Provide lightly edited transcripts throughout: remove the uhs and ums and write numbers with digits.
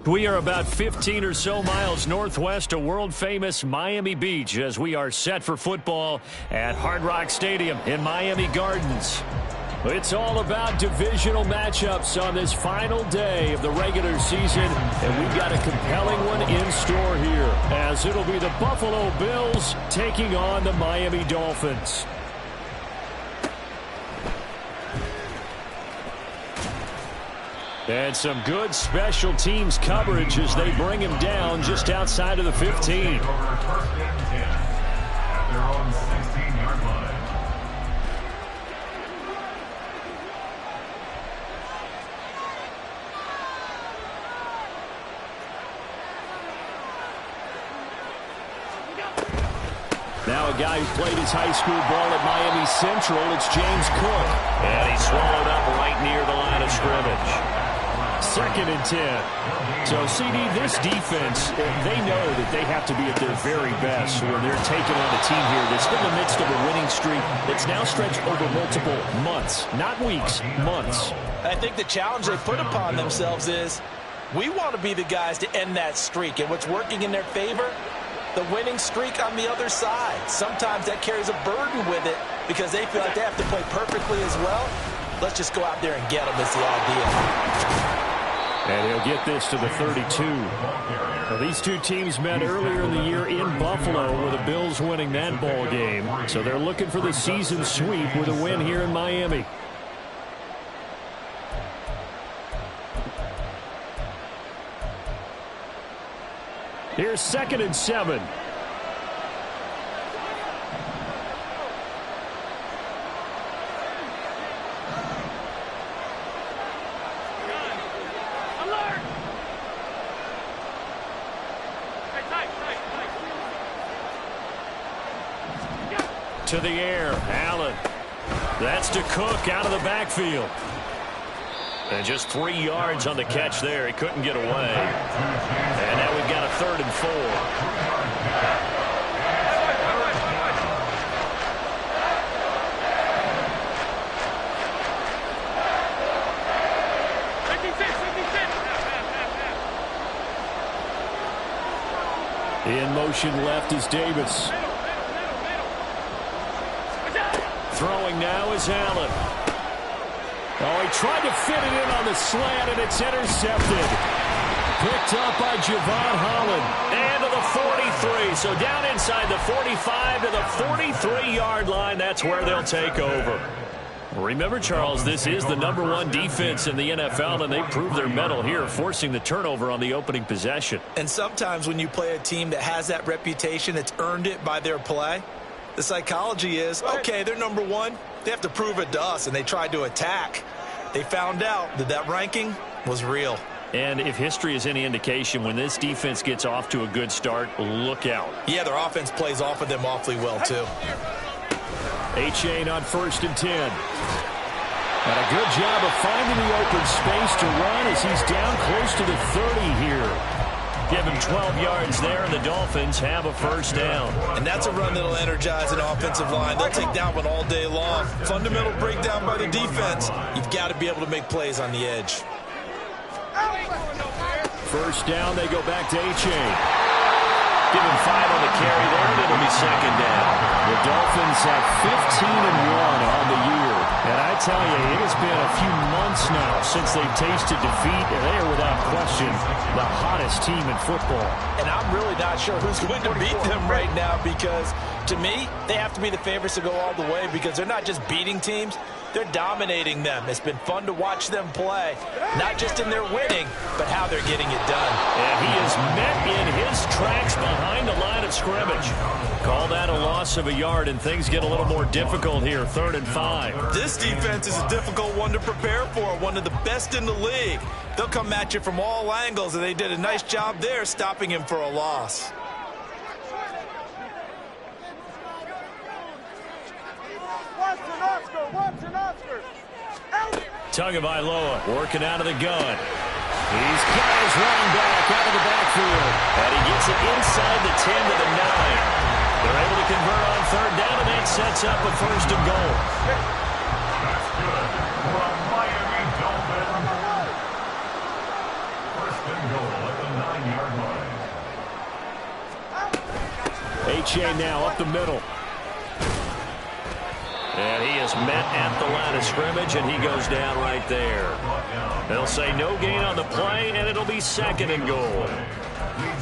We are about 15 or so miles northwest of world-famous Miami Beach as we are set for football at Hard Rock Stadium in Miami Gardens. It's all about divisional matchups on this final day of the regular season, and we've got a compelling one in store here as it'll be the Buffalo Bills taking on the Miami Dolphins. And some good special teams coverage as they bring him down just outside of the 15. Now a guy who played his high school ball at Miami Central, it's James Cook. And he's swallowed up right near the line of scrimmage. 2nd and 10. So, CD, this defense, they know that they have to be at their very best when they're taking on a team here that's in the midst of a winning streak that's now stretched over multiple months, not weeks, months. I think the challenge they put upon themselves is we want to be the guys to end that streak. And what's working in their favor? The winning streak on the other side. Sometimes that carries a burden with it because they feel like they have to play perfectly as well. Let's just go out there and get them is the idea. And he'll get this to the 32. Now, these two teams met earlier in the year in Buffalo with the Bills winning that ball game. So they're looking for the season sweep with a win here in Miami. Here's 2nd and 7. To the air, Allen. That's to Cook out of the backfield. And just 3 yards on the catch there. He couldn't get away. And now we've got a 3rd and 4. In motion left is Davis. Throwing now is Allen. Oh, he tried to fit it in on the slant, and it's intercepted. Picked up by Javon Holland. And to the 43. So down inside the 45 to the 43-yard line. That's where they'll take over. Remember, Charles, this is the #1 defense in the NFL, and they proved their mettle here, forcing the turnover on the opening possession. And sometimes when you play a team that has that reputation, it's earned it by their play. The psychology is, okay, they're #1. They have to prove it to us, and they tried to attack. They found out that that ranking was real. And if history is any indication, when this defense gets off to a good start, look out. Yeah, their offense plays off of them awfully well, too. Achane on 1st and 10. And a good job of finding the open space to run as he's down close to the 30 here. Give him 12 yards there, and the Dolphins have a 1st down. And that's a run that'll energize an offensive line. They'll take that one all day long. Fundamental breakdown by the defense. You've got to be able to make plays on the edge. 1st down, they go back to Achane. Give him 5 on the carry there, and it'll be 2nd down. The Dolphins have 15-1 on the year. And I tell you, it has been a few months now since they've tasted defeat, and they are without question the hottest team in football. And I'm really not sure who's going to beat them right now because, to me, they have to be the favorites to go all the way because they're not just beating teams, they're dominating them. It's been fun to watch them play, not just in their winning, but how they're getting it done. And he is met in his tracks behind the line of scrimmage. Call that a loss of a yard, and things get a little more difficult here, 3rd and 5. This defense is a difficult one to prepare for, one of the best in the league. They'll come at you from all angles, and they did a nice job there stopping him for a loss. Tagovailoa working out of the gun. He's got his running back out of the backfield. And he gets it inside the 10 to the 9. They're able to convert on 3rd down, and that sets up a 1st and goal. That's good for a Miami Dolphins. 1st and goal. chain now up the middle. And he is met at the line of scrimmage, and he goes down right there. They'll say no gain on the play, and it'll be 2nd and goal.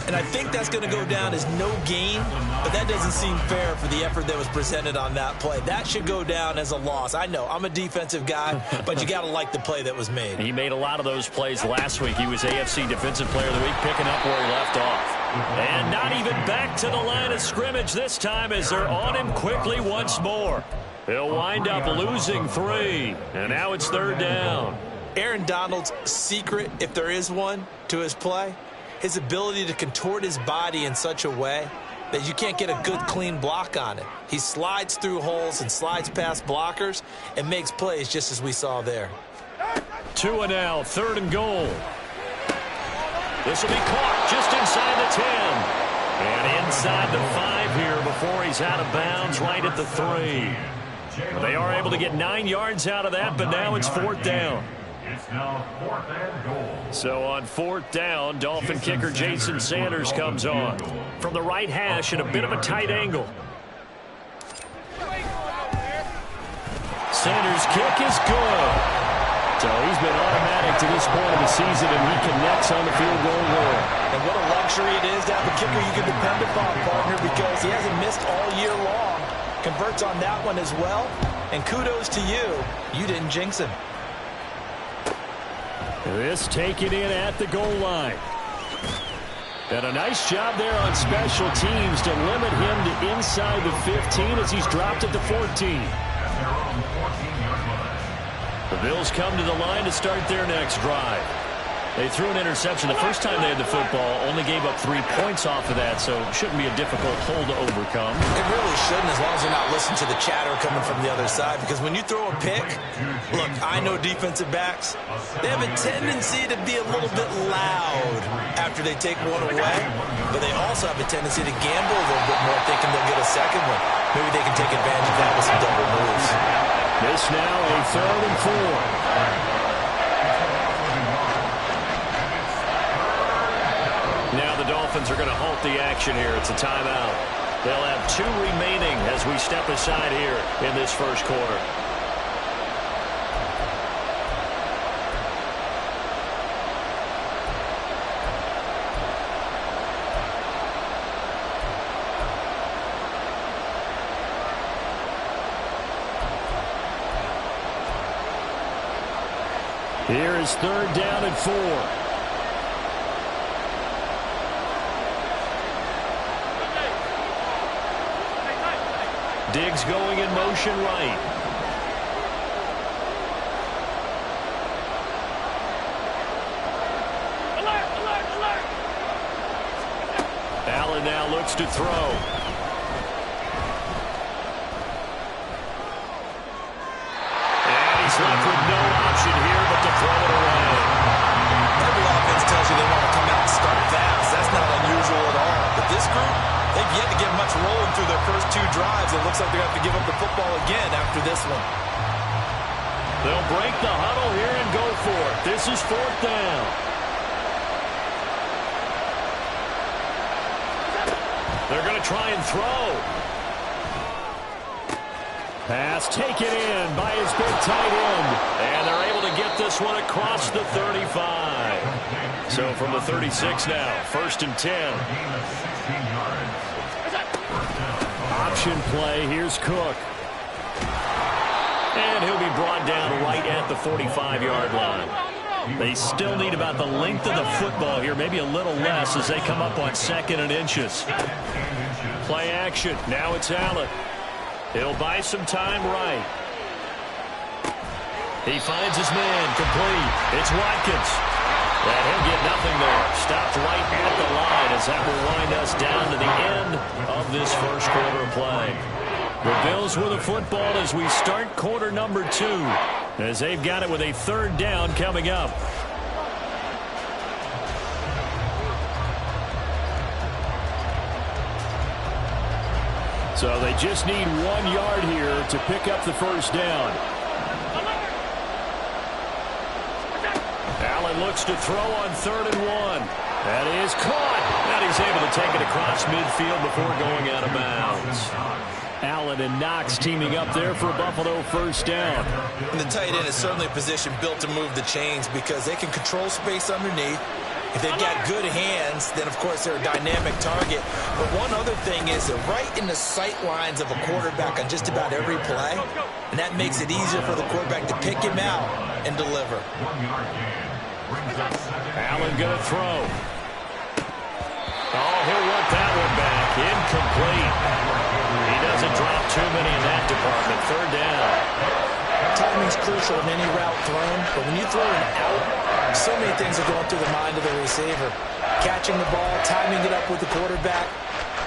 And I think that's going to go down as no gain, but that doesn't seem fair for the effort that was presented on that play. That should go down as a loss. I know, I'm a defensive guy, but you got to like the play that was made. He made a lot of those plays last week. He was AFC Defensive Player of the Week, picking up where he left off. And not even back to the line of scrimmage this time as they're on him quickly once more. He'll wind up losing 3, and now it's 3rd down. Aaron Donald's secret, if there is one, to his play, his ability to contort his body in such a way that you can't get a good, clean block on it. He slides through holes and slides past blockers and makes plays just as we saw there. 2 and now, 3rd and goal. This will be caught just inside the 10. And inside the 5 here before he's out of bounds right at the 3. They are able to get 9 yards out of that, but now it's 4th down. It's now 4th and goal. So on 4th down, Dolphin kicker Jason Sanders comes on from the right hash at a bit of a tight angle. Sanders' kick is good. So he's been automatic to this point of the season, and he connects on the field goal there. And what a luxury it is to have a kicker you can depend upon, partner, because he hasn't missed all year long. Converts on that one as well. And kudos to you. You didn't jinx him. This taken in at the goal line. And a nice job there on special teams to limit him to inside the 15 as he's dropped at the 14. The Bills come to the line to start their next drive. They threw an interception the first time they had the football, only gave up 3 points off of that, so it shouldn't be a difficult hole to overcome. It really shouldn't, as long as you're not listening to the chatter coming from the other side, because when you throw a pick, look, I know defensive backs, they have a tendency to be a little bit loud after they take one away, but they also have a tendency to gamble a little bit more, thinking they'll get a second one. Maybe they can take advantage of that with some double moves. This now a 3rd and 4. Now the Dolphins are going to halt the action here. It's a timeout. They'll have 2 remaining as we step aside here in this first quarter. Here is 3rd down and 4. Diggs going in motion right. Allen now looks to throw. And he's left with no option here but to throw it away. Every offense tells you they want to come out and start fast. That's not unusual at all. But this group, they've yet to get much rolling through their first 2 drives. It looks like they're going to have to give up the football again after this one. They'll break the huddle here and go for it. This is 4th down. They're going to try and throw. Pass taken in by his big tight end. And they're able to get this one across the 35. So from the 36 now, 1st and 10. Option play. Here's Cook. And he'll be brought down right at the 45-yard line. They still need about the length of the football here, maybe a little less as they come up on 2nd and inches. Play action. Now it's Allen. He'll buy some time right. He finds his man complete. It's Watkins. And he'll get nothing there. Stopped right at the line as that will wind us down to the end of this first quarter play. The Bills with the football as we start quarter number 2, as they've got it with a 3rd down coming up. So they just need 1 yard here to pick up the first down. Allen looks to throw on 3rd and 1. That is caught. And he's able to take it across midfield before going out of bounds. Allen and Knox teaming up there for a Buffalo first down. And the tight end is certainly a position built to move the chains because they can control space underneath. If they've got good hands, then, of course, they're a dynamic target. But one other thing is they're right in the sight lines of a quarterback on just about every play, and that makes it easier for the quarterback to pick him out and deliver. Allen going to throw. Oh, he'll want that one back. Incomplete. He doesn't drop too many in that department. Third down. Timing's crucial in any route thrown, but when you throw an out, so many things are going through the mind of the receiver. Catching the ball, timing it up with the quarterback.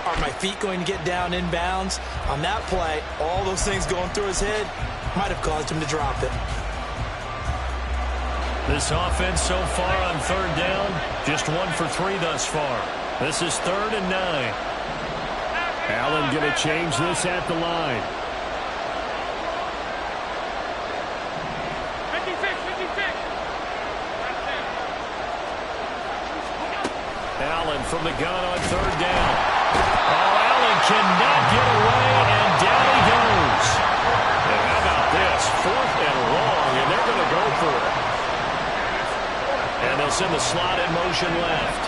Are my feet going to get down in bounds? On that play, all those things going through his head might have caused him to drop it. This offense so far on third down, just 1 for 3 thus far. This is 3rd and 9. Allen going to change this at the line. Allen from the gun on third down. Oh, Allen cannot get away, and down he goes. And how about this? 4th and long, and they're going to go for it. And they'll send the slot in motion left.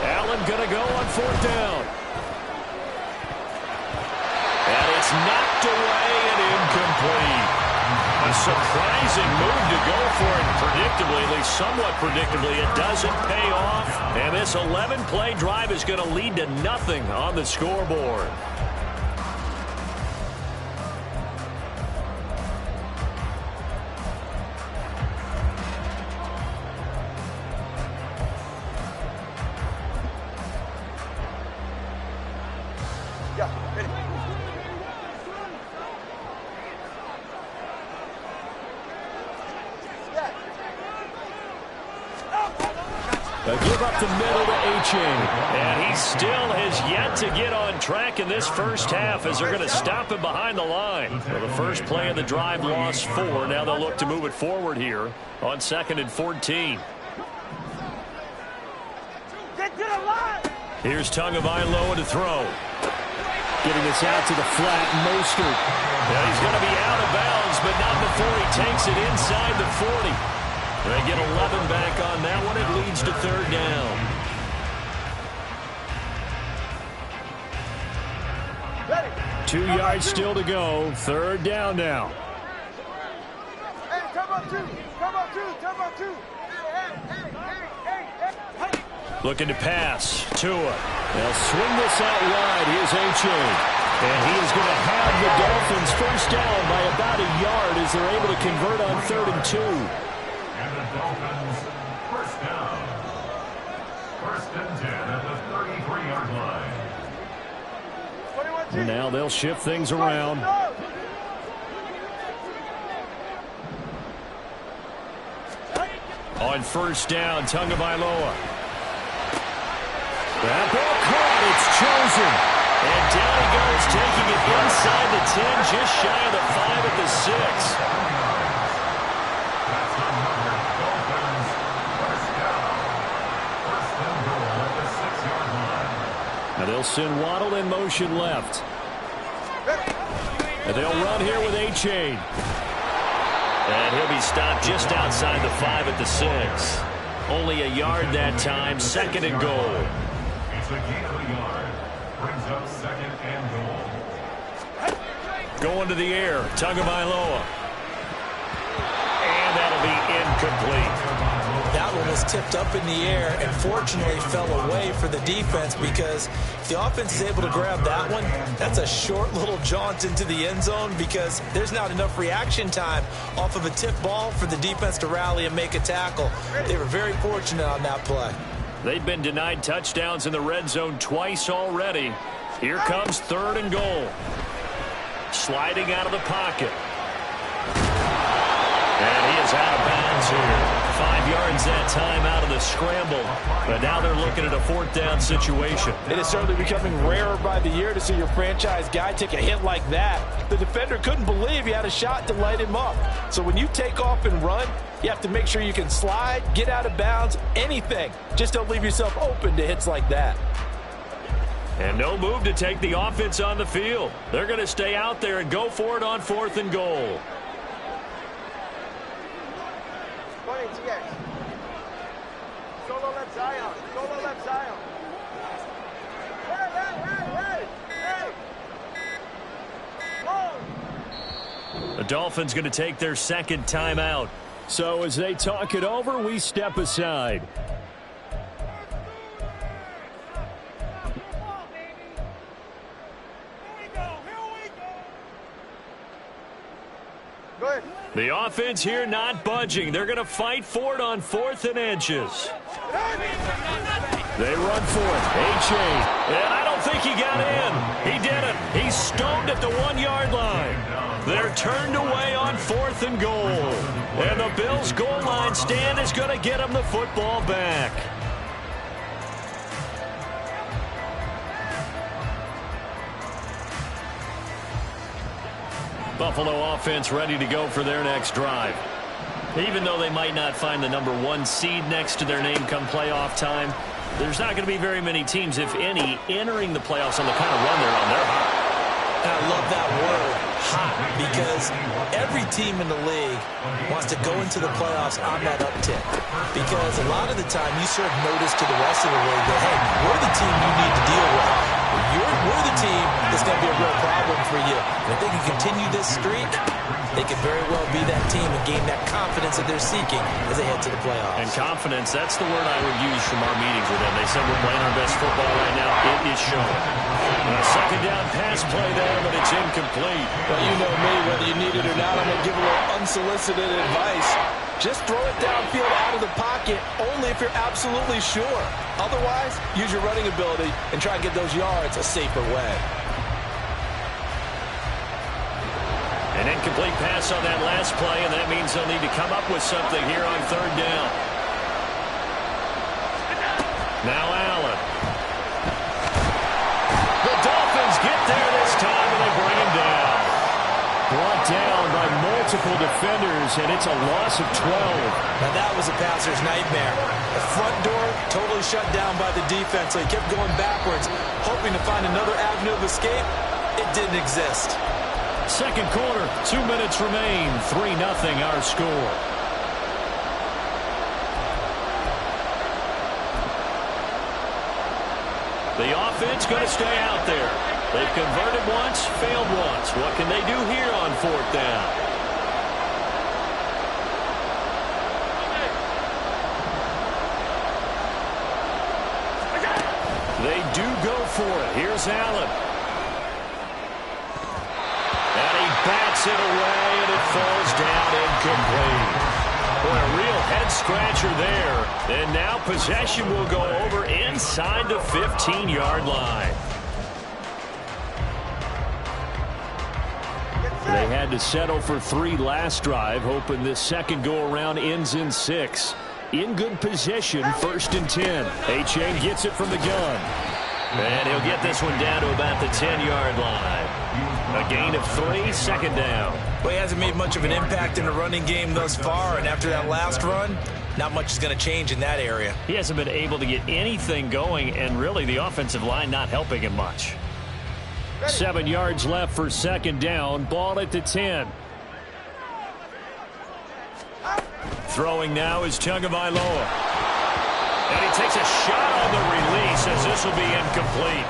Allen going to go on 4th down. And it's knocked away and incomplete. A surprising move to go for it predictably, at least somewhat predictably. It doesn't pay off, and this 11-play drive is going to lead to nothing on the scoreboard. Give up the middle to A-Chain. And he still has yet to get on track in this first half as they're going to stop him behind the line. Well, the first play of the drive lost 4. Now they'll look to move it forward here on 2nd and 14. Here's Tagovailoa to throw. Getting this out to the flat, Mostert. Yeah, he's going to be out of bounds, but not before he takes it inside the 40. They get 11 back on that one. It leads to 3rd down. Ready. 2 yards still to go. 3rd down now. Hey, come on, 2. Come on, 2. Come on, 2. Hey. Looking to pass. Tua. They'll swing this out wide. Here's A-Chain. And he is going to have the Dolphins first down by about a yard as they're able to convert on 3rd and 2. And the Dolphins first down. 1st and 10 at the 33-yard line. And now they'll shift things around. On first down, Tagovailoa. That ball caught. It's chosen. And down he goes, taking it inside the 10, just shy of the 5 at the 6. Now they'll send Waddle in motion left. And they'll run here with A-Chain. And he'll be stopped just outside the 5 at the 6. Only a yard that time, 2nd and goal. It's a gain of a yard. Brings up 2nd and goal. Going to the air, Tagovailoa. And that'll be incomplete. That one was tipped up in the air and fortunately fell away for the defense because if the offense is able to grab that one, that's a short little jaunt into the end zone because there's not enough reaction time off of a tip ball for the defense to rally and make a tackle. They were very fortunate on that play. They've been denied touchdowns in the red zone twice already. Here comes 3rd and goal. Sliding out of the pocket. And he is out of bounds here. 5 yards that time out of the scramble. But now they're looking at a 4th down situation. It is certainly becoming rarer by the year to see your franchise guy take a hit like that. The defender couldn't believe he had a shot to light him up. So when you take off and run, you have to make sure you can slide, get out of bounds, anything. Just don't leave yourself open to hits like that. And no move to take the offense on the field. They're going to stay out there and go for it on 4th and goal. Solo left Zion. Solo left Zion. The Dolphins going to take their 2nd timeout. So as they talk it over, we step aside. Go ahead. The offense here not budging. They're going to fight for it on 4th and inches. They run for it. H.A. And I don't think he got in. He didn't. He's stoned at the 1-yard line. They're turned away on 4th and goal. And the Bills' goal line stand is going to get them the football back. Buffalo offense ready to go for their next drive. Even though they might not find the number 1 seed next to their name come playoff time, there's not going to be very many teams, if any, entering the playoffs on the kind of run they're on. They're hot. I love that word, hot, because every team in the league wants to go into the playoffs on that uptick. Because a lot of the time you serve notice to the rest of the league that, hey, we're the team you need to deal with. We're the team that's going to be a real problem for you. And if they can continue this streak, they could very well be that team and gain that confidence that they're seeking as they head to the playoffs. And confidence, that's the word I would use from our meetings with them. They said we're playing our best football right now. It is showing. A 2nd down pass play there, but it's incomplete. Well, you know me, whether you need it or not, I'm going to give a little unsolicited advice. Just throw it downfield out of the pocket only if you're absolutely sure. Otherwise, use your running ability and try and get those yards a safer way. An incomplete pass on that last play, and that means they'll need to come up with something here on 3rd down. Now Allen. The Dolphins get there this time, and they bring him down. Brought down by multiple defenders, and it's a loss of 12. Now that was a passer's nightmare. The front door totally shut down by the defense, so he kept going backwards, hoping to find another avenue of escape. It didn't exist. 2nd quarter, 2 minutes remain, 3-0 our score. The offense going to stay out there. They've converted once, failed once. What can they do here on 4th down? They do go for it. Here's Allen. And he bats it away, and it falls down incomplete. Boy, a real head-scratcher there. And now possession will go over inside the 15-yard line. They had to settle for 3 last drive, hoping this second go-around ends in 6. In good position, 1st and 10. H.A. gets it from the gun. And he'll get this one down to about the 10-yard line. A gain of 3, 2nd down. Well, he hasn't made much of an impact in the running game thus far, and after that last run, not much is going to change in that area. He hasn't been able to get anything going, and really the offensive line not helping him much. 7 yards left for 2nd down. Ball at the 10. Throwing now is Tagovailoa. And he takes a shot on the release as this will be incomplete.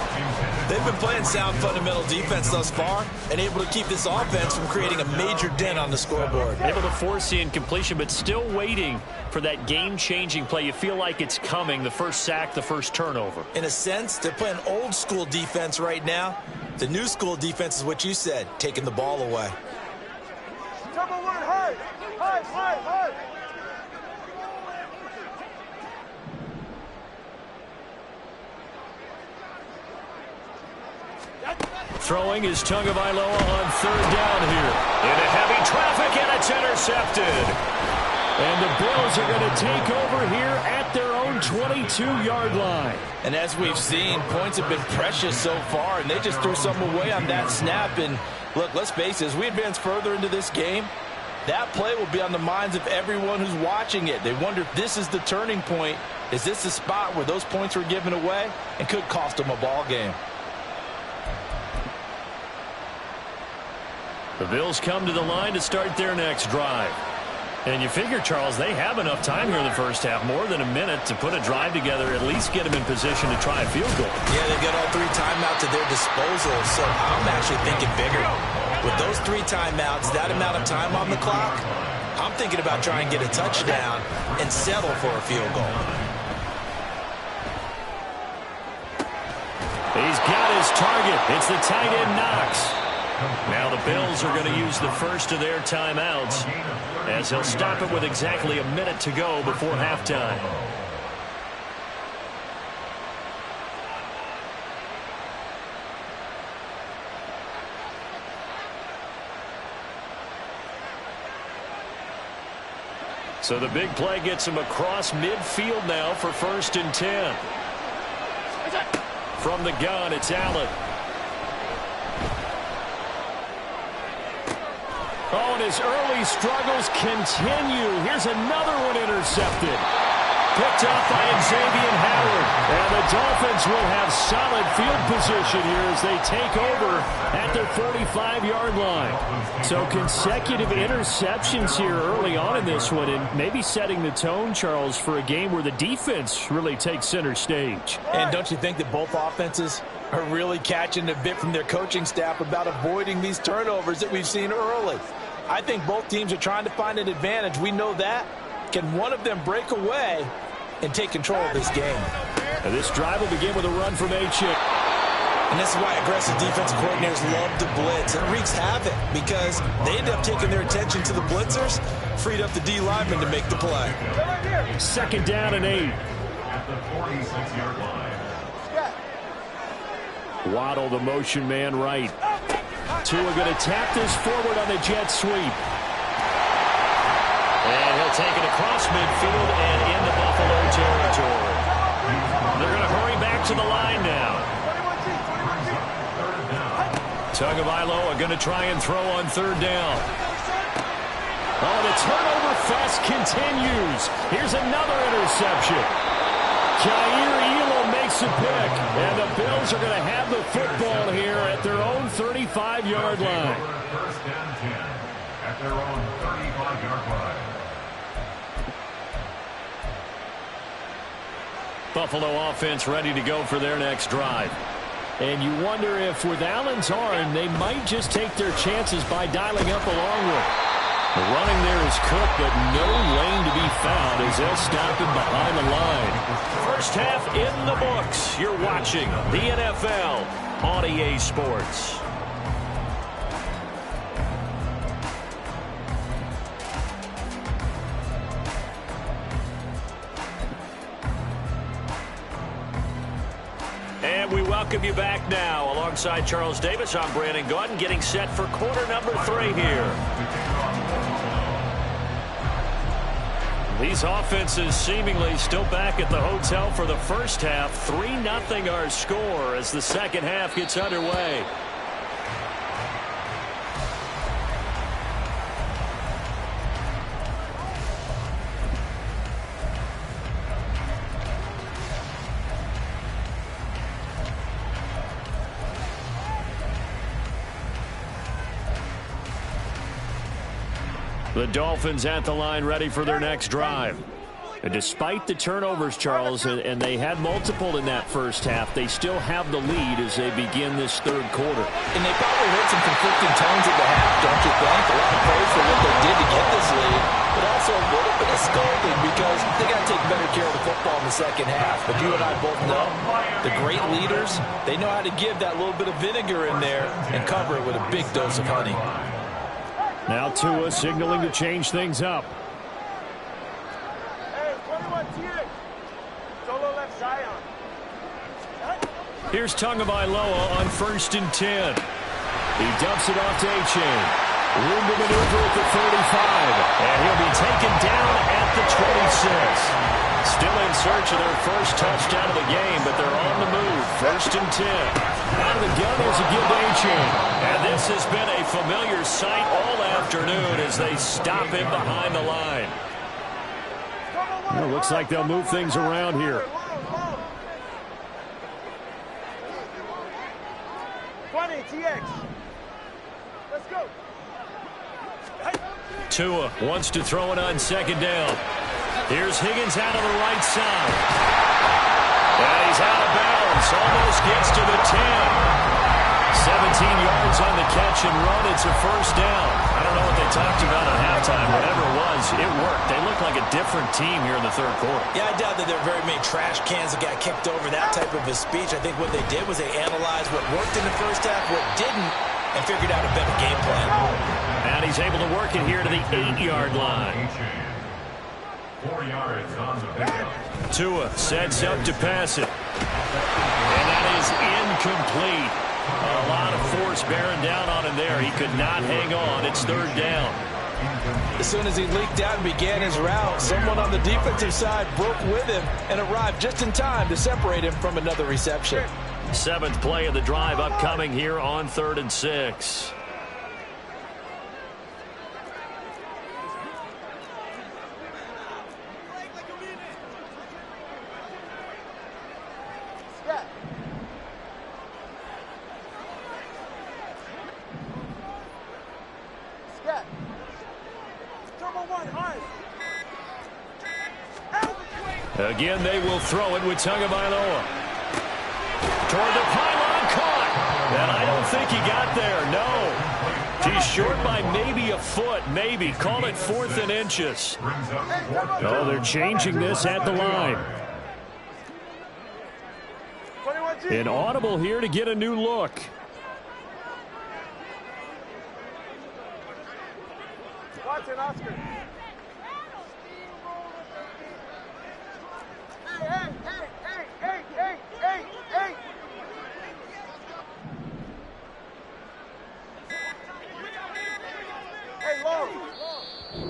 They've been playing sound fundamental defense thus far and able to keep this offense from creating a major dent on the scoreboard. Able to force the incompletion, but still waiting for that game-changing play. You feel like it's coming, the first sack, the first turnover. In a sense, they're playing old-school defense right now. The new-school defense is what you said, taking the ball away. Double word, high, high, high, high. Throwing is Tagovailoa on third down here. Into heavy traffic, and it's intercepted. And the Bills are going to take over here at their own 22-yard line. And as we've seen, points have been precious so far, and they just threw some away on that snap. And look, let's face it, as we advance further into this game, that play will be on the minds of everyone who's watching it. They wonder if this is the turning point. Is this the spot where those points were given away and could cost them a ball game? The Bills come to the line to start their next drive. And you figure, Charles, they have enough time here in the first half, more than a minute, to put a drive together, at least get them in position to try a field goal. Yeah, they've got all 3 timeouts at their disposal, so I'm actually thinking bigger. With those 3 timeouts, that amount of time on the clock, I'm thinking about trying to get a touchdown and settle for a field goal. He's got his target. It's the tight end, Knox. Now the Bills are going to use the first of their timeouts, as they'll stop it with exactly a minute to go before halftime. So the big play gets him across midfield now for 1st and 10. From the gun, it's Allen. Oh, and his early struggles continue. Here's another one intercepted. Picked up by Xavier Howard. And the Dolphins will have solid field position here as they take over at their 45-yard line. So consecutive interceptions here early on in this one, and maybe setting the tone, Charles, for a game where the defense really takes center stage. And don't you think that both offenses are really catching a bit from their coaching staff about avoiding these turnovers that we've seen early? I think both teams are trying to find an advantage. We know that. Can one of them break away and take control of this game? And this drive will begin with a run from A-Chip. And this is why aggressive defensive coordinators love to blitz. It wreaks havoc because they end up taking their attention to the blitzers, freed up the D lineman to make the play. 2nd down and 8. At the 46-yard line. Waddle, the motion man, right. Tua going to tap this forward on the jet sweep. And he'll take it across midfield and into Buffalo territory. They're going to hurry back to the line now. Tagovailoa going to try and throw on 3rd down. Oh, the turnover fest continues. Here's another interception. Jair Elam makes a pick, and the Bills are going to have the football here at their own 35-yard line. 1st and 10 at their own 35-yard line. Buffalo offense ready to go for their next drive. And you wonder if with Allen's arm, they might just take their chances by dialing up a long one. The running there is Cook, but no lane to be found as they'll stop him behind the line. First half in the books. You're watching the NFL on EA Sports. And we welcome you back now. Alongside Charles Davis, I'm Brandon Gordon, getting set for quarter number 3 here. These offenses seemingly still back at the hotel for the first half. 3-0 our score as the second half gets underway. The Dolphins at the line ready for their next drive. And despite the turnovers, Charles, and they had multiple in that first half, they still have the lead as they begin this 3rd quarter. And they probably heard some conflicting tones at the half, don't you think? A lot of praise for what they did to get this lead, but also a little bit of scolding because they got to take better care of the football in the second half. But you and I both know the great leaders, they know how to give that little bit of vinegar in there and cover it with a big dose of honey. Now Tua signaling to change things up. Here's Tagovailoa on 1st and 10. He dumps it off to A-Chain. Room to maneuver at the 35. And he'll be taken down at the 26. Still in search of their first touchdown of the game, but they're on the move. 1st and 10. Out of the gun is a give to A-Chain. And this has been a familiar sight all afternoon as they stop him behind the line. Well, looks like they'll move things around here. 20 TX. Let's go. Tua wants to throw it on 2nd down. Here's Higgins out of the right side. And he's out of bounds. Almost gets to the 10. 17 yards on the catch and run. It's a 1st down. I don't know what they talked about at halftime. Whatever it was, it worked. They look like a different team here in the 3rd quarter. Yeah, I doubt that there are very many trash cans that got kicked over, that type of a speech. I think what they did was they analyzed what worked in the 1st half, what didn't, and figured out a better game plan. And he's able to work it here to the 8-yard line. 4 yards on the pickup. Tua sets up to pass it. And that is incomplete. A lot of force bearing down on him there. He could not hang on. It's 3rd down. As soon as he leaked out and began his route, someone on the defensive side broke with him and arrived just in time to separate him from another reception. 7th play of the drive upcoming here on 3rd and 6. Again, they will throw it with Tagovailoa. Toward the pylon, caught. And I don't think he got there, no. He's short by maybe a foot, maybe. Call it 4th and inches. Oh, they're changing this at the line. An audible here to get a new look. Watch it, Oscar. Hey. Hey, long.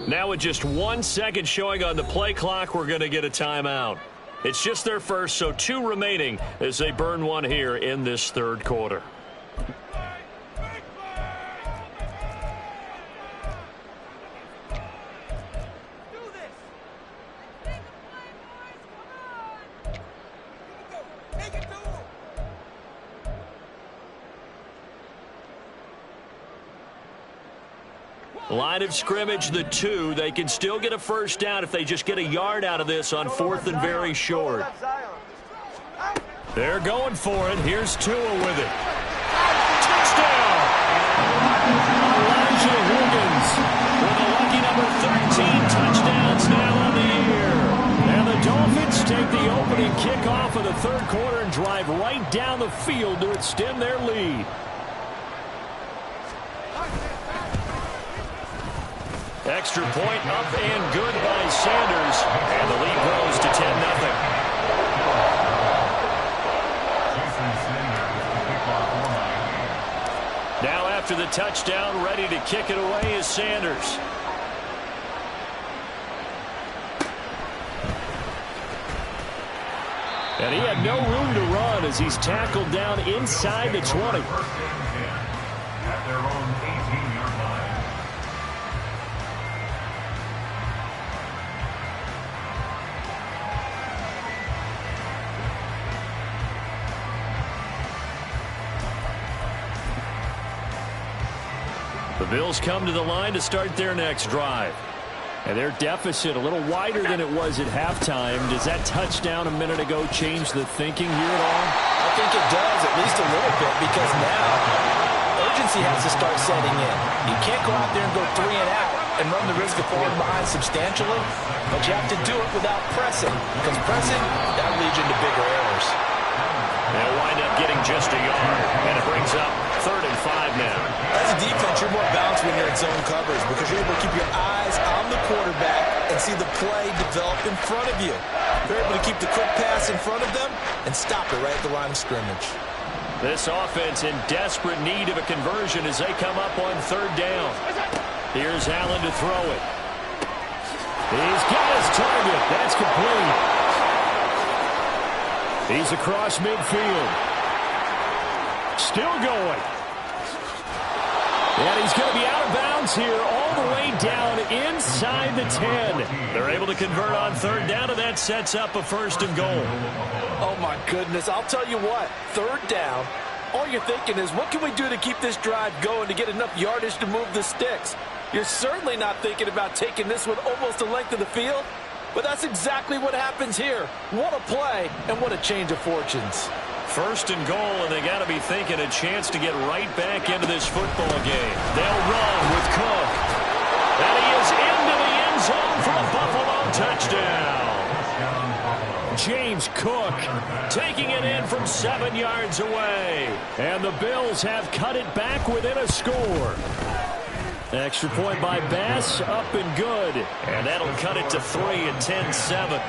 Now with just 1 second showing on the play clock, we're going to get a timeout. It's just their first, so 2 remaining as they burn one here in this 3rd quarter. Line of scrimmage, the 2. They can still get a 1st down if they just get a yard out of this on 4th and very short. They're going for it. Here's Tua with it. Touchdown! Elijah Higgins with a lucky number 13 touchdowns now on the year. And the Dolphins take the opening kickoff of the 3rd quarter and drive right down the field to extend their lead. Extra point up and good by Sanders. And the lead grows to 10-0. Now after the touchdown, ready to kick it away is Sanders. And he had no room to run as he's tackled down inside the 20. At their own 18-yard line. The Bills come to the line to start their next drive. And their deficit a little wider than it was at halftime. Does that touchdown a minute ago change the thinking here at all? I think it does, at least a little bit, because now urgency has to start setting in. You can't go out there and go 3 and out and run the risk of falling behind substantially, but you have to do it without pressing, because pressing, that leads you into bigger errors. They'll wind up getting just a yard, and it brings up 3rd and 5 now. As a defense, you're more balanced when you're in zone coverage because you're able to keep your eyes on the quarterback and see the play develop in front of you. You're able to keep the quick pass in front of them and stop it right at the line of scrimmage. This offense in desperate need of a conversion as they come up on third down. Here's Allen to throw it. He's got his target. That's complete. He's across midfield. Still going. And he's going to be out of bounds here all the way down inside the 10. They're able to convert on third down, and that sets up a 1st and goal. Oh, my goodness. I'll tell you what. Third down, all you're thinking is, what can we do to keep this drive going to get enough yardage to move the sticks? You're certainly not thinking about taking this one almost the length of the field, but that's exactly what happens here. What a play, and what a change of fortunes. 1st and goal, and they got to be thinking a chance to get right back into this football game. They'll run with Cook. And he is into the end zone for a Buffalo touchdown. James Cook taking it in from 7 yards away. And the Bills have cut it back within a score. Extra point by Bass, up and good. And that'll cut it to 3 and 10-7.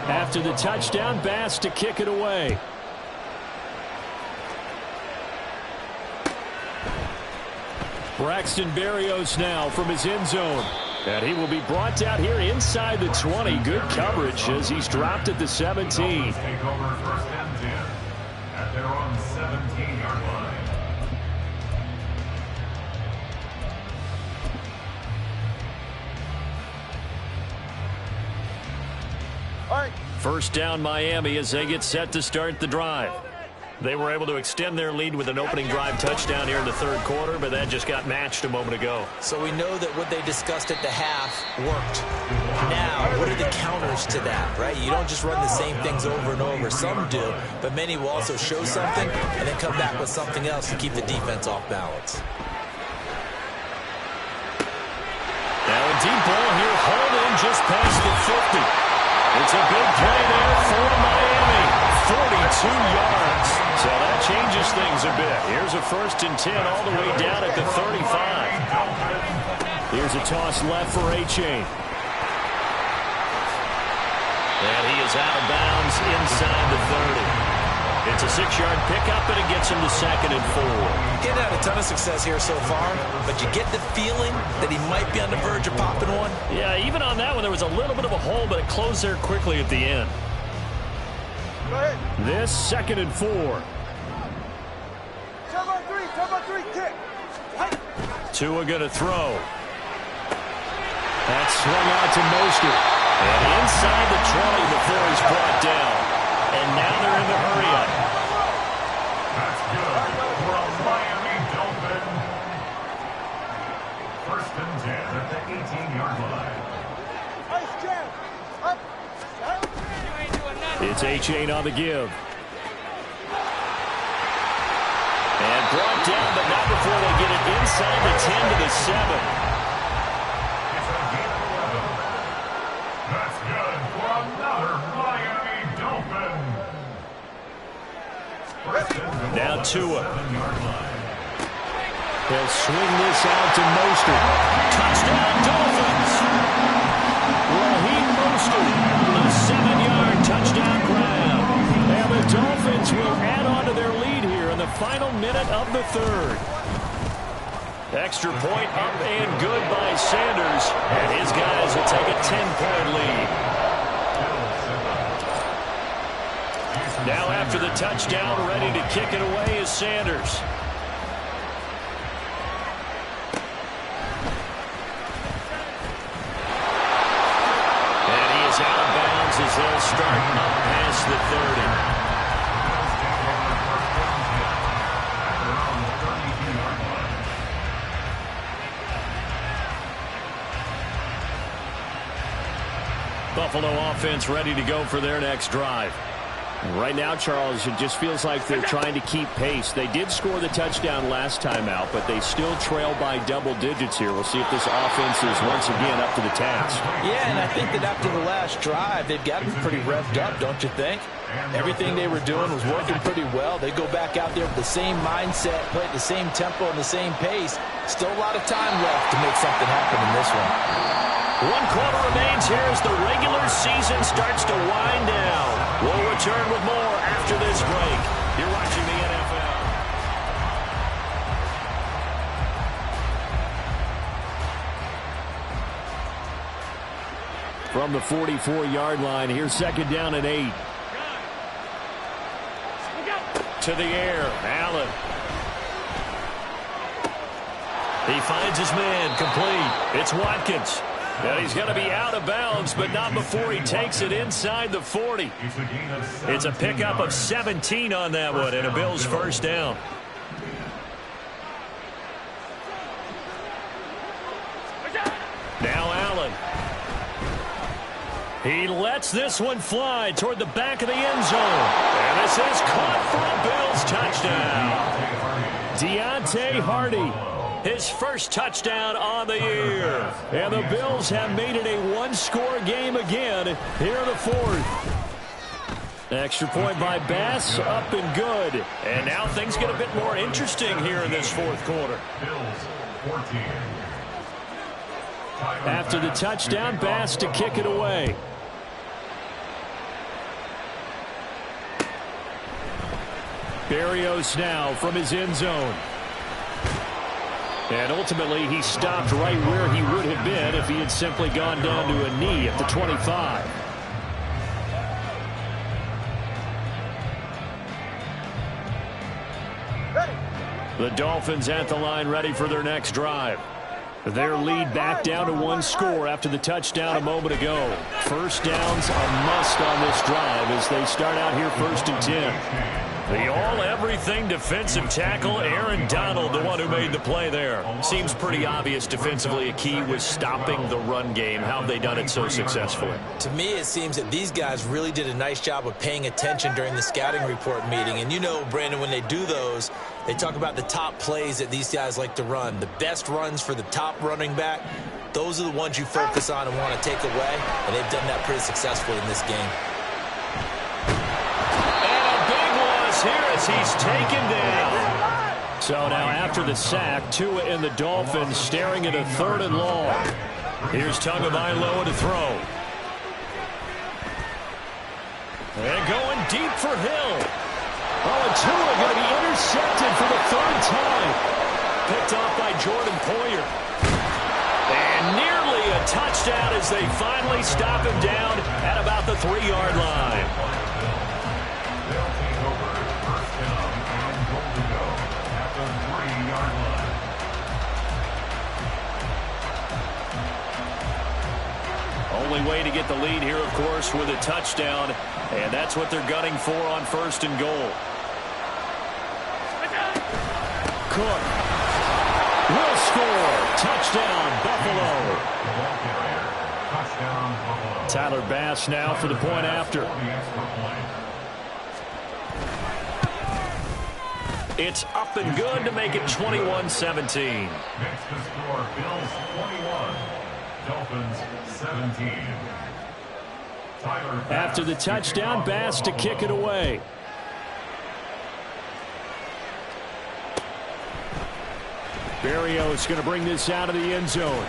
After the touchdown, Bass to kick it away. Braxton Berrios now from his end zone. And he will be brought down here inside the 20. Good coverage as he's dropped at the 17. Take over 1st and 10 at their own 17-yard line. All right. 1st down Miami as they get set to start the drive. They were able to extend their lead with an opening drive touchdown here in the 3rd quarter, but that just got matched a moment ago. So we know that what they discussed at the half worked. Now, what are the counters to that, right? You don't just run the same things over and over. Some do, but many will also show something and then come back with something else to keep the defense off balance. Now a deep ball here, hauled in just past the 50. It's a big play there for Miami. 42 yards. So that changes things a bit. Here's a 1st and 10 all the way down at the 35. Here's a toss left for A-Chain. And he is out of bounds inside the 30. It's a 6-yard pickup, and it gets him to 2nd and 4. Getting had a ton of success here so far, but you get the feeling that he might be on the verge of popping one. Yeah, even on that one, there was a little bit of a hole, but it closed there quickly at the end. Go ahead. This 2nd and 4. Come on, three, kick. Hey. Tua going to throw. That's swung out to Mostert. And inside the 20 before he's brought down. And now they're in the hurry-up. That's good for a Miami Dolphin. 1st and 10 at the 18-yard line. Nice jam. Up. It's A-Chain on the give. And brought down, but not before they get it inside the 10 to the 7. It's a gain of 11. That's good for another Miami Dolphin. Now Tua. 7-yard line. He'll swing this out to Mostert. Touchdown Dolphins! Raheem Mostert, a 7-yard touchdown grab. And the Dolphins will add on to their lead here in the final minute of the 3rd. Extra point up and good by Sanders. And his guys will take a 10-point lead. Now after the touchdown, ready to kick it away is Sanders. And he is out of bounds as they'll start up past the 30. Buffalo offense ready to go for their next drive. Right now, Charles, it just feels like they're trying to keep pace. They did score the touchdown last time out, but they still trail by double digits here. We'll see if this offense is once again up to the task. Yeah, and I think that after the last drive, they've got to be pretty revved up, don't you think? Everything they were doing was working pretty well. They go back out there with the same mindset, play at the same tempo and the same pace. Still a lot of time left to make something happen in this one. 1 quarter remains here as the regular season starts to wind down. We'll return with more after this break. You're watching the NFL. From the 44-yard line, here's second down and 8. To the air, Allen. He finds his man, complete. It's Watkins. And he's going to be out of bounds, but not before he takes it inside the 40. It's a pickup of 17 on that one, and a Bills first down. Now Allen. He lets this one fly toward the back of the end zone. And this is caught for a Bills touchdown. Deontay Hardy. His first touchdown on the year. And the Bills have made it a one-score game again here in the fourth. Extra point by Bass, up and good. And now things get a bit more interesting here in this fourth quarter. After the touchdown, Bass to kick it away. Berrios now from his end zone. And ultimately, he stopped right where he would have been if he had simply gone down to a knee at the 25. The Dolphins at the line ready for their next drive. Their lead back down to one score after the touchdown a moment ago. First down's a must on this drive as they start out here first and 10. The all-everything defensive tackle, Aaron Donald, the one who made the play there. Seems pretty obvious defensively a key was stopping the run game. How have they done it so successfully? To me, it seems that these guys really did a nice job of paying attention during the scouting report meeting. And you know, Brandon, when they do those, they talk about the top plays that these guys like to run. The best runs for the top running back, those are the ones you focus on and want to take away. And they've done that pretty successfully in this game. Here as he's taken down. So now after the sack, Tua and the Dolphins staring at a third and long. Here's Tagovailoa to throw. And going deep for Hill. Oh, and Tua going to be intercepted for the third time. Picked off by Jordan Poyer. And nearly a touchdown as they finally stop him down at about the 3-yard line. Only way to get the lead here, of course, with a touchdown, and that's what they're gunning for on first and goal. Cook will score. Touchdown, Buffalo. Tyler Bass now for the point after. It's up and good to make it 21-17. Next to score, Bills 21, Dolphins 17. After the touchdown, Bass to kick it away. Berrios going to bring this out of the end zone.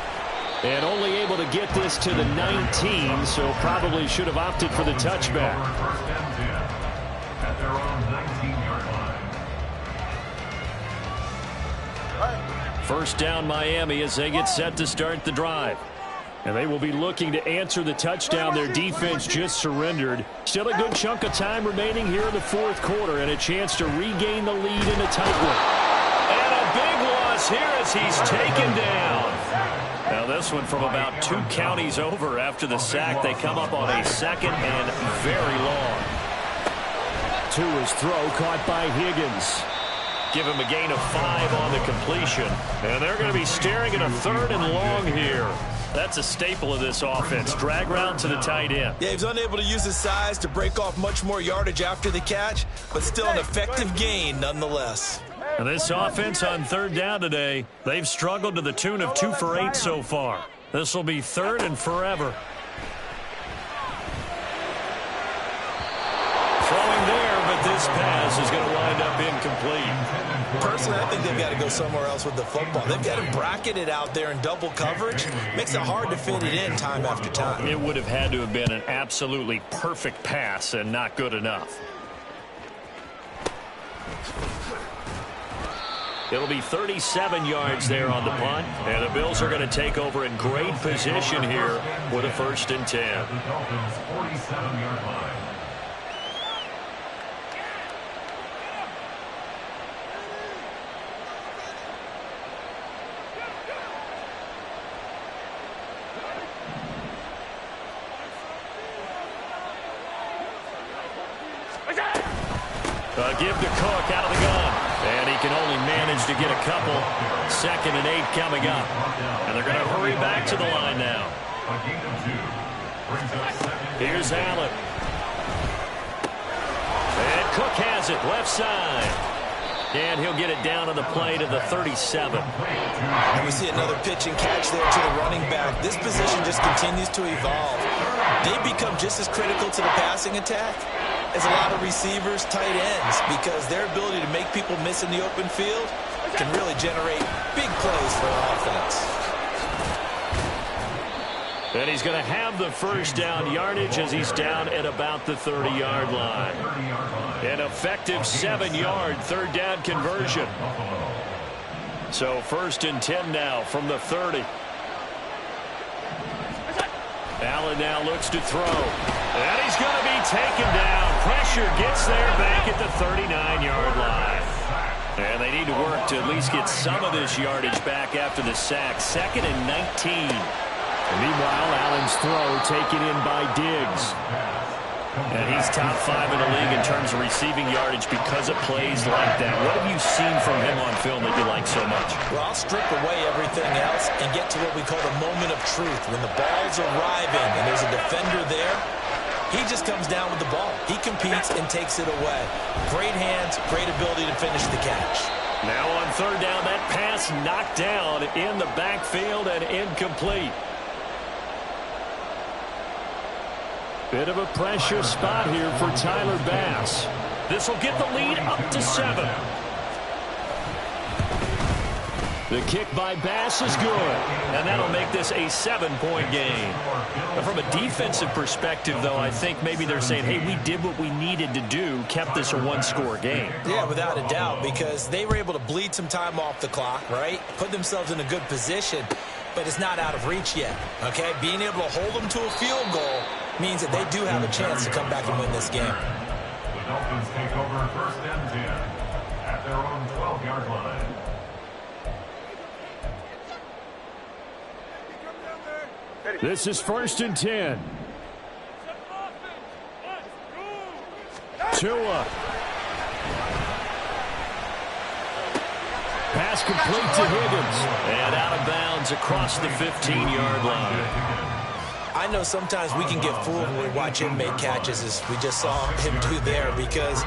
And only able to get this to the 19, so probably should have opted for the touchback. First and 10 at their own 19-yard line. First down Miami as they get set to start the drive. And they will be looking to answer the touchdown their defense just surrendered. Still a good chunk of time remaining here in the fourth quarter and a chance to regain the lead in a tight one. And a big loss here as he's taken down. Now this one from about 2 counties over after the sack. They come up on a second and very long. Tua's throw caught by Higgins. Give him a gain of 5 on the completion. And they're going to be staring at a third and long here. That's a staple of this offense. Drag route to the tight end. Yeah, he's unable to use his size to break off much more yardage after the catch, but still an effective gain nonetheless. And this offense on third down today, they've struggled to the tune of 2 for 8 so far. This will be third and forever. Throwing there, but this pass is going to wind up incomplete. Personally, I think they've got to go somewhere else with the football. They've got to bracket it out there in double coverage. Makes it hard to fit it in time after time. It would have had to have been an absolutely perfect pass and not good enough. It'll be 37 yards there on the punt, and the Bills are going to take over in great position here with a 1st and 10. The Dolphins' 47-yard line. Give to Cook out of the gun. And he can only manage to get a couple. 2nd and 8 coming up. And they're going to hurry back to the line now. A gain of 2. Brings up 2nd. Here's Allen. And Cook has it left side. And he'll get it down on the play to the 37. And we see another pitch and catch there to the running back. This position just continues to evolve. They become just as critical to the passing attack as a lot of receivers, tight ends, because their ability to make people miss in the open field can really generate big plays for an offense. And he's going to have the 1st down yardage as he's down at about the 30-yard line. An effective 7-yard 3rd down conversion. So 1st and 10 now from the 30. Allen now looks to throw. And he's going to be taken down. Pressure gets there back at the 39-yard line. And they need to work to at least get some of this yardage back after the sack. 2nd and 19. Meanwhile, Allen's throw taken in by Diggs. And he's top 5 in the league in terms of receiving yardage because of plays like that. What have you seen from him on film that you like so much? Well, I'll strip away everything else and get to what we call the moment of truth. When the ball's arriving and there's a defender there, he just comes down with the ball. He competes and takes it away. Great hands, great ability to finish the catch. Now on 3rd down, that pass knocked down in the backfield and incomplete. Bit of a pressure spot here for Tyler Bass. This will get the lead up to 7. The kick by Bass is good, and that'll make this a 7-point game. But from a defensive perspective, though, I think maybe they're saying, hey, we did what we needed to do, kept this a 1-score game. Yeah, without a doubt, because they were able to bleed some time off the clock, right? Put themselves in a good position, but it's not out of reach yet, okay? Being able to hold them to a field goal means that they do have a chance to come back and win this game. The Dolphins take over 1st and 10 at their own 12-yard line. This is 1st and 10. Tua. Pass complete to Higgins. And out of bounds across the 15-yard line. I know sometimes we can get fooled when we watch him make catches, as we just saw him do there, because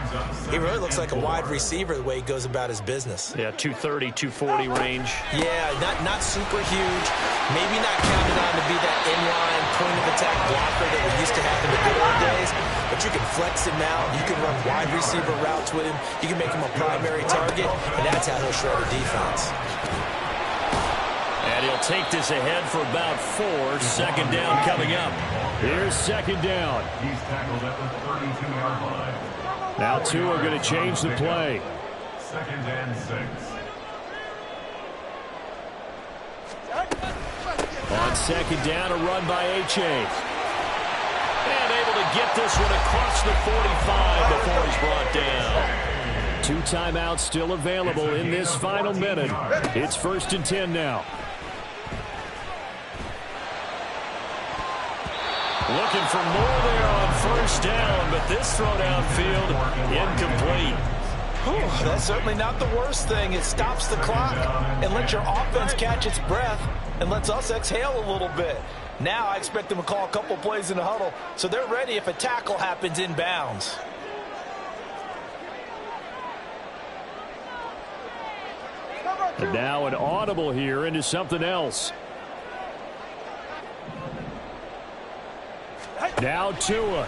he really looks like a wide receiver the way he goes about his business. Yeah, 230, 240 range. Yeah, not super huge. Maybe not counted on to be that inline point-of-attack blocker that we used to have in the good old days, but you can flex him out. You can run wide receiver routes with him. You can make him a primary target, and that's how he'll shred a defense. And he'll take this ahead for about 4. 2nd down coming up. Here's 2nd down. He's tackled at the 32-yard line. Now Tua are going to change the play. 2nd and 6. On 2nd down, a run by H.A. And able to get this one across the 45 before he's brought down. 2 timeouts still available in this final minute. It's 1st and 10 now. Looking for more there on 1st down, but this throw downfield incomplete. Whew, that's certainly not the worst thing. It stops the clock and lets your offense catch its breath and lets us exhale a little bit. Now I expect them to call a couple plays in the huddle so they're ready if a tackle happens inbounds. And now an audible here into something else. Now Tua.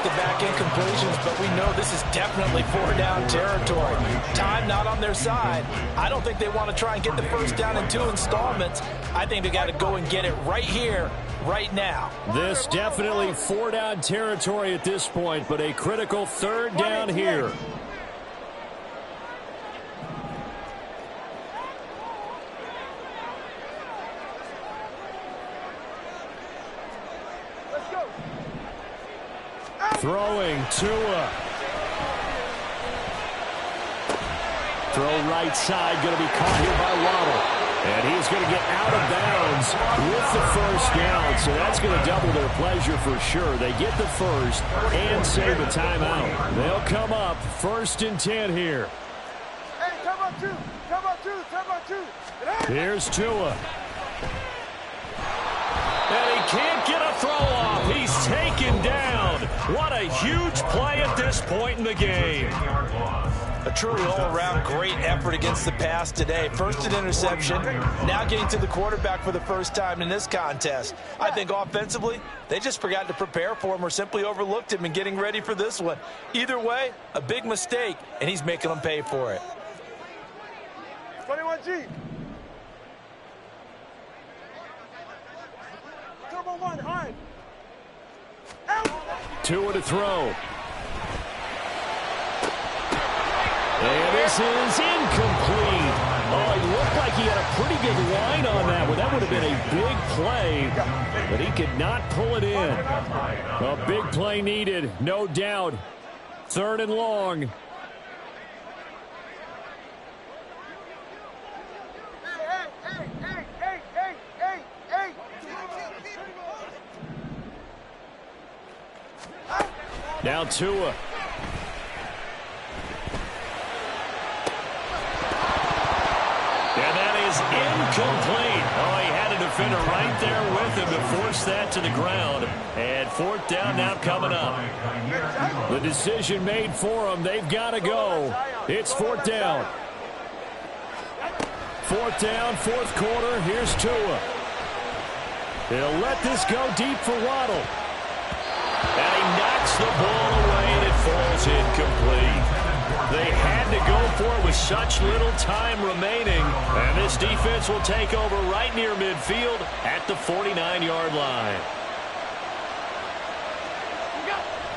back-to-back incompletions, but we know this is definitely 4-down territory. Time not on their side. I don't think they want to try and get the first down in 2 installments. I think they got to go and get it right here, right now. This definitely 4-down territory at this point, but a critical 3rd down here. Throwing Tua. Throw right side, going to be caught here by Waddle. And he's going to get out of bounds with the first down. So that's going to double their pleasure for sure. They get the first and save a timeout. They'll come up 1st and 10 here. Hey, timeout 2. Timeout 2. Here's Tua. And he can't get a throw off. He's taken down. What a huge play at this point in the game. A truly all-around great effort against the pass today. First an interception, now getting to the quarterback for the first time in this contest. I think offensively, they just forgot to prepare for him or simply overlooked him in getting ready for this one. Either way, a big mistake, and he's making them pay for it. 21G. Turbo 1, hard. Tua to throw. And this is incomplete. Oh, it looked like he had a pretty good line on that one. That would have been a big play, but he could not pull it in. A big play needed, no doubt. 3rd and long. Now Tua. And that is incomplete. Oh, he had a defender right there with him to force that to the ground. And 4th down now coming up. The decision made for them. They've got to go. It's 4th down. 4th down, 4th quarter. Here's Tua. He'll let this go deep for Waddle. And he knocks the ball away, and it falls incomplete. They had to go for it with such little time remaining. And this defense will take over right near midfield at the 49-yard line.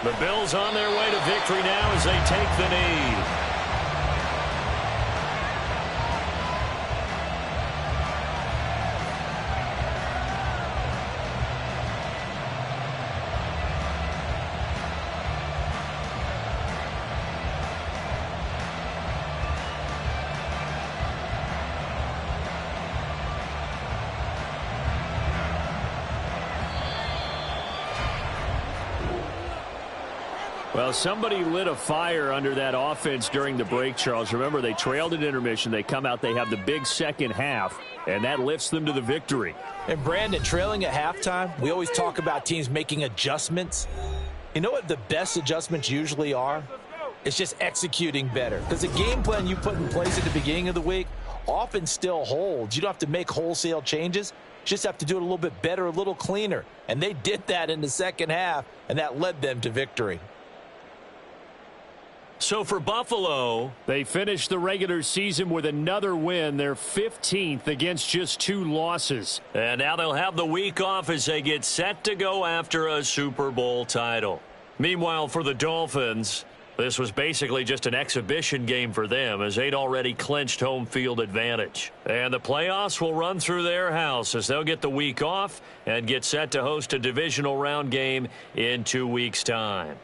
The Bills on their way to victory now as they take the knee. Well, somebody lit a fire under that offense during the break, Charles. Remember, they trailed at intermission. They come out, they have the big second half, and that lifts them to the victory. And, Brandon, trailing at halftime, we always talk about teams making adjustments. You know what the best adjustments usually are? It's just executing better. Because the game plan you put in place at the beginning of the week often still holds. You don't have to make wholesale changes. You just have to do it a little bit better, a little cleaner. And they did that in the second half, and that led them to victory. So for Buffalo, they finished the regular season with another win. They're 15th against just 2 losses. And now they'll have the week off as they get set to go after a Super Bowl title. Meanwhile, for the Dolphins, this was basically just an exhibition game for them as they'd already clinched home field advantage. And the playoffs will run through their house as they'll get the week off and get set to host a divisional round game in 2 weeks' time.